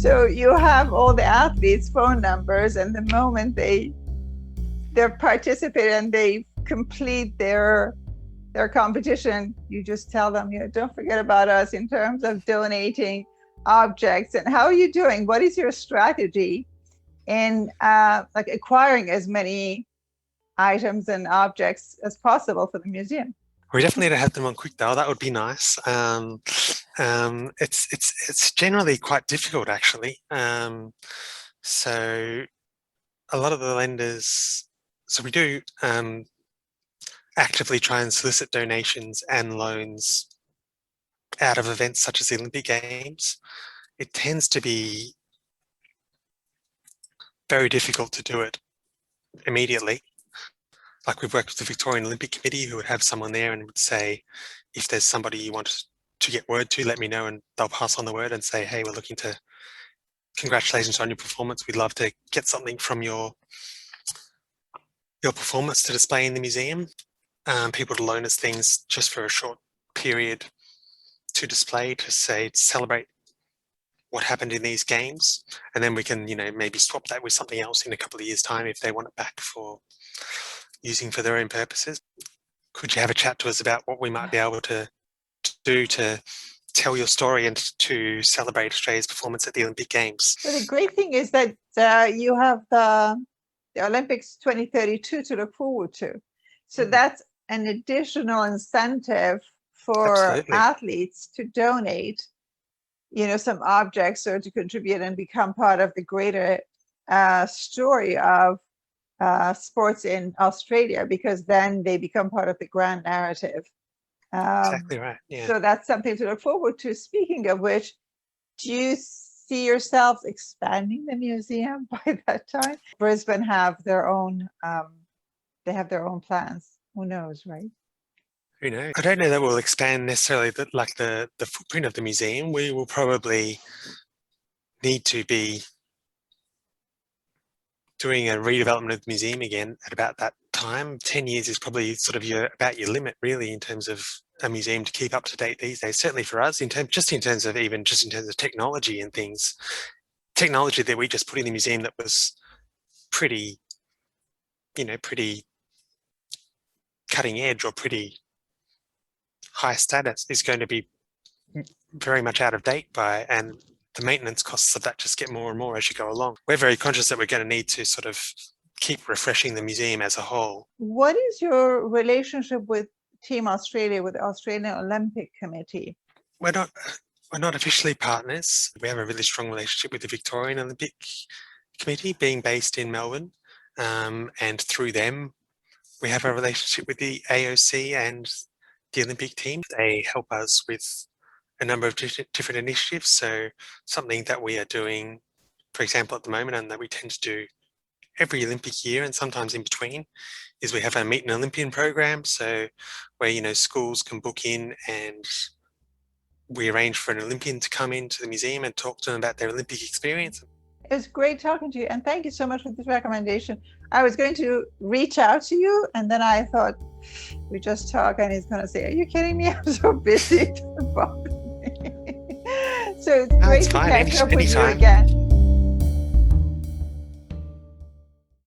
So you have all the athletes' phone numbers, and the moment they're participating and they complete their competition, you just tell them, don't forget about us in terms of donating objects. And how are you doing? What is your strategy in like acquiring as many items and objects as possible for the museum? We definitely don't have them on quick dial. That would be nice. It's generally quite difficult, actually. So a lot of the lenders, so we do actively try and solicit donations and loans out of events such as the Olympic Games. It tends to be very difficult to do it immediately. Like we've worked with the Victorian Olympic Committee, who would have someone there and would say, if there's somebody you want to get word to, let me know, and they'll pass on the word and say, hey, we're looking to, congratulations on your performance. We'd love to get something from your performance to display in the museum. People to loan us things just for a short period to display, to celebrate what happened in these games. And then we can, maybe swap that with something else in a couple of years' time if they want it back for using for their own purposes. Could you have a chat to us about what we might be able to do to tell your story and to celebrate Australia's performance at the Olympic Games? So the great thing is that you have the Olympics 2032 to look forward to. So that's an additional incentive for Absolutely. athletes to donate, some objects or to contribute and become part of the greater story of sports in Australia, because then they become part of the grand narrative. Exactly right. Yeah. So that's something to look forward to. Speaking of which, do you see yourselves expanding the museum by that time? Brisbane have their own, they have their own plans. Who knows, right? Who knows? I don't know that we'll expand necessarily the footprint of the museum. We will probably need to be doing a redevelopment of the museum again at about that time. 10 years is probably sort of about your limit, really, in terms of a museum to keep up to date these days. Certainly for us, in terms of technology and things, technology that we just put in the museum that was pretty cutting edge or pretty high status is going to be very much out of date and the maintenance costs of that just get more and more as you go along. We're very conscious that we're going to need to sort of keep refreshing the museum as a whole. What is your relationship with Team Australia, with the Australian Olympic Committee? We're not officially partners. We have a really strong relationship with the Victorian Olympic Committee, being based in Melbourne, and through them we have a relationship with the AOC and the Olympic team. They help us with a number of different initiatives. So something that we are doing, for example, at the moment, and that we tend to do every Olympic year and sometimes in between, is we have a Meet an Olympian program. So where, schools can book in and we arrange for an Olympian to come into the museum and talk to them about their Olympic experience. It was great talking to you, and thank you so much for this recommendation. I was going to reach out to you, and then I thought, we just talk and he's going to say, are you kidding me? I'm so busy. So it's great to catch up with you again.